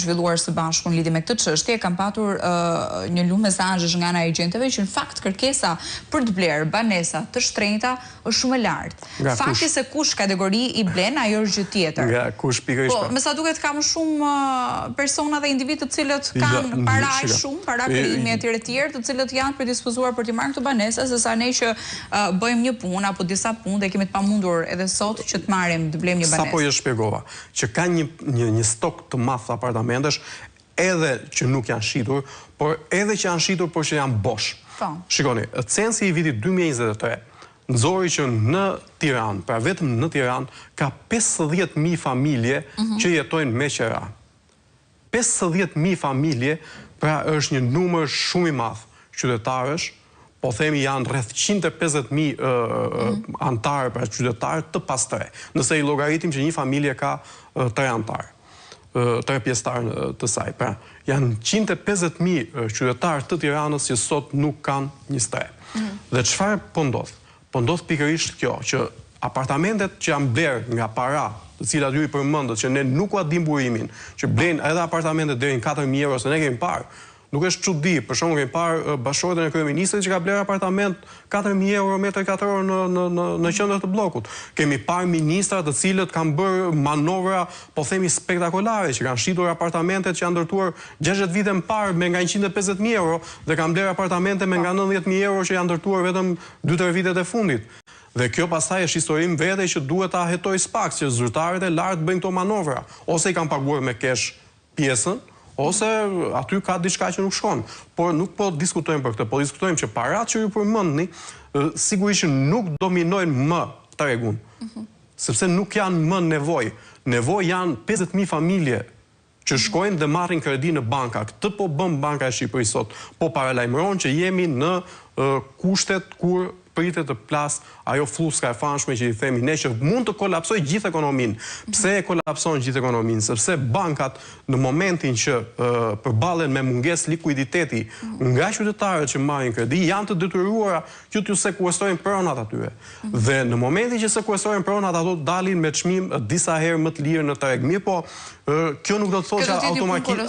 zhvilluar së bashku në lidhje me këtë çështje, kam patur një lumë mesazhesh nga ana e agjentëve që në fakt kërkesa për të blerë banesa të shtrenjta është shumë e lartë. Fakti se kush kategori i blen, ajo është gjë tjetër. Nga kush pikërisht. Po, me sa duket ka më shumë persona dhe individ të cilët kanë para shumë, para krijimi etj etj, të cilët janë predispozuar për të marrë këto banesa, sesa ne që bëjmë një punë apo disa punë dhe kemi të pamundur edhe sot që të marrim të blejmë një banesë. Sapo ju shpjegova që ka një stok të madh apartamentesh edhe që nuk janë shitur, por edhe që janë shitur, por që janë bosh. Shikoni, censi i vitit 2023 nxori që në Tiranë, pra vetëm në Tiranë, ka 50.000 familje që jetojnë me qera. 50.000 familje, pra është një numër shumë i madh qytetarësh, po themi janë rreth 150.000 antarë, pra qytetarë të pastre. Nëse i llogaritim që një familje ka 3 antarë. 3 pjesëtarë të saj. Pra, janë 150.000 qytetarë të Tiranës që sot nuk kanë një stre. Dhe çfarë po ndodh? Po ndodh pikërisht kjo, që apartamentet që janë blerë nga para, të cilat ju i përmendët që ne nuk ua dim burimin, që blenë edhe apartamentet deri në 4.000 euro, se ne kemi parë. Nuk është çudi, për shembull kemi parë bashkëshorten e kryeministrit që ka blerë apartament 4.000 euro metër katror në qendër të bllokut. Kemi parë ministra të cilët kanë bërë manovra, po themi spektakolare, që kanë shitur apartamentet që janë ndërtuar 60 vite më parë me nga 150.000 euro dhe kanë blerë apartamente me nga 90.000 euro që janë ndërtuar vetëm 2-3 vitet e fundit. Dhe kjo pastaj është historim vete që duhet ta hetoj spak, që zyrtarët e lartë bëjnë këto manovra, ose i kanë paguar me kesh pjesën, ose aty ka diçka që nuk shkon. Por nuk po diskutojmë për këtë, po diskutojmë që paratë që ju përmendni, sigurisht nuk dominojnë më tregun, sepse nuk janë më nevojë. Nevojë janë 50.000 familje që shkojnë dhe marrin kredi në banka. Këtë po bën Banka e Shqipërisë sot, po paralajmëron që jemi në kushtet kur pritet të plas ajo fluska e famshme që i themi ne që mund të kolapsoj gjithë ekonominë. Pse e kolapson gjithë ekonominë? Sepse bankat në momentin që përballen me mungesë likuiditeti nga qytetarët që marrin kredi, janë të detyruara që t'ju sekuestrojnë pronat atyre. Dhe në momentin që sekuestrojnë pronat, ato dalin me çmim disa herë më të lirë në treg. Mirë po, kjo nuk do të thotë që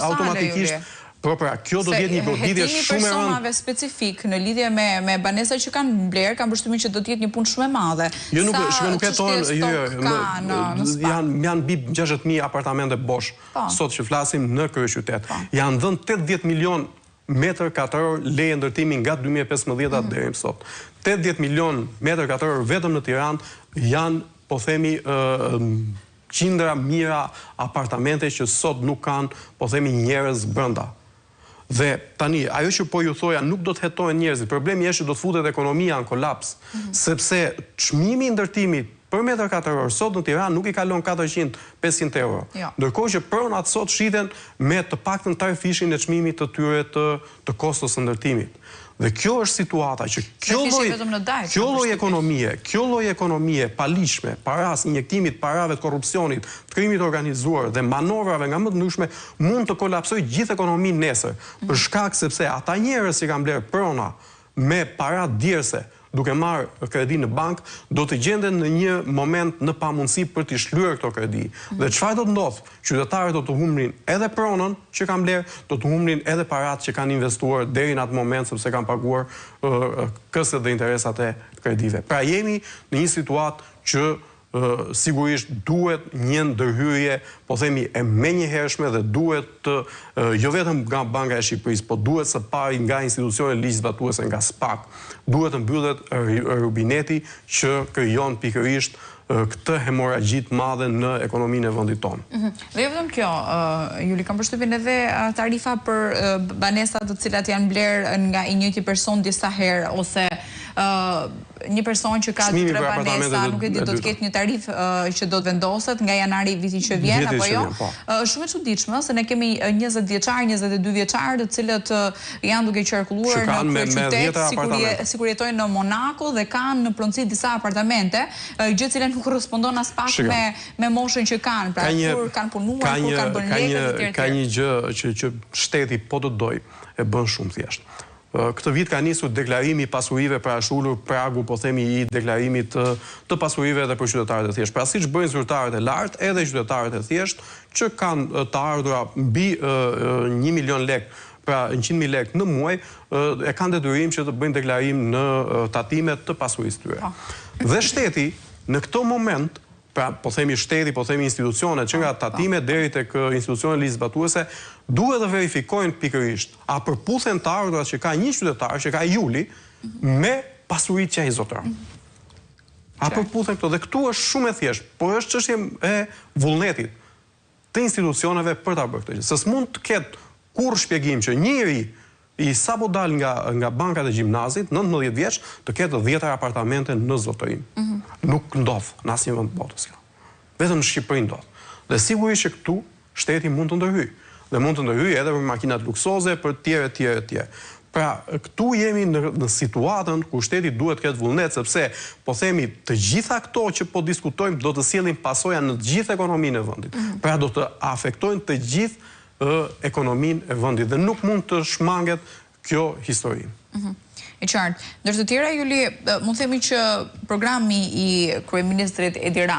automatikisht pra, kjo do të jetë një goditje shumë e rëndë. Personave specifik në lidhje me banesa që kanë blerë, kanë përshtypjen që do të jetë një punë shumë e madhe. Jo, nuk janë mbi 60.000 apartamente bosh sot që flasim në kryeqytet. Janë dhënë 80 milion metër katror leje ndërtimi nga 2015 deri më sot. 80 milion metër katror vetëm në Tiranë janë, po themi, qindra mira apartamente që sot nuk kanë, po themi, njerëz brenda. Dhe tani, ajo që po ju thoja nuk do të hetohen njerëzit. Problemi është që do të futet ekonomia në kolaps, sepse çmimi i ndërtimit për metër katror sot në Tiranë nuk i kalon 400-500 euro. Ndërkohë që pronat sot shiten me të paktën 3 fishin e çmimit të tyre të kostos së ndërtimit. Dhe kjo është situata që kjo lloj ekonomie paligjshme, paras, injektimit parave të korrupsionit, të krimit organizuar dhe manovrave nga më të ndryshme mund të kolapsojë gjithë ekonominë nesër, për shkak sepse ata njerëz që kanë blerë prona me para djerse duke marrë kredi në bank, do të gjenden në një moment në pamundësi për t'i shlyer këto kredi. Dhe çfarë do të ndodhë? Qytetarët do të humbin edhe pronën që kanë blerë, do të humbin edhe paratë që kanë investuar deri në atë moment sepse kanë paguar këstet dhe interesat e kredive. Pra jemi në një situatë që sigurisht duhet një ndërhyrje, po themi, e menjëhershme dhe duhet jo vetëm nga Banka e Shqipërisë, po duhet së pari nga institucionet ligjzbatuese, nga SPAK, duhet të mbyllet rubineti që krijon pikërisht këtë hemoragji të madhe në ekonominë e vendit tonë. Dhe jo vetëm kjo, Juli, kam përshtypjen edhe tarifa për banesat të cilat janë blerë nga i njëjti person disa herë, ose një person që ka 3 banesa, nuk e di, do të ketë një tarif që do të vendoset nga janari vitin që vjen, apo jo? Shumë e çuditshme, se ne kemi 20 vjeçar, 22 vjeçar, të cilët janë duke qarkulluar në kryeqytet, sikur jetojnë në Monako dhe kanë në pronësi disa apartamente, gjë e cila nuk korrespondon as pak me moshën që kanë, pra kur kanë punuar, kur kanë bërë lekë etj. Ka një gjë që shteti po të doj e bën shumë thjesht. Këtë vit ka nisur deklarimi i pasurive për ashullur pragu, po themi i deklarimit të pasurive dhe për qytetarët e thjesht. Pra siç bëjnë zyrtarët e lartë, edhe qytetarët e thjesht, që kanë të ardhura mbi 1 milion lek, pra 100.000 lek në muaj, e kanë detyrim që të bëjnë deklarim në tatimet të pasurisë tyre. Dhe shteti, në këto moment, pra po themi shteti, po themi institucionet, që nga tatime deri tek institucionet ligjzbatuese, duhet të verifikojnë pikërisht a përputhen të ardhurat që ka një qytetar, që ka Juli, me pasuritë që ai zotëron. A përputhen këto? Dhe këtu është shumë e thjeshtë, por është çështje e vullnetit të institucioneve për ta bërë këtë gjë. Se s'mund të ketë kur shpjegim që njëri i sapo dal nga bankat e gjimnazit, 19 vjeç, të ketë 10 apartamente në zotërim. Nuk ndodh në asnjë vend të botës kjo. Vetëm në Shqipëri ndodh. Dhe sigurisht që këtu shteti mund të ndërhyjë. Dhe mund të ndërhyjë edhe për makinat luksoze, për tjerë. Pra, këtu jemi në situatën ku shteti duhet të ketë vullnet, sepse po themi të gjitha këto që po diskutojmë do të sjellin pasoja në të gjithë ekonominë e vendit. Pra do të afektojnë të gjithë ekonominë e vendit dhe nuk mund të shmanget kjo histori. E qartë. Ndërsa të tjera, Juli, mund themi që programi i kryeministrit Edi Rama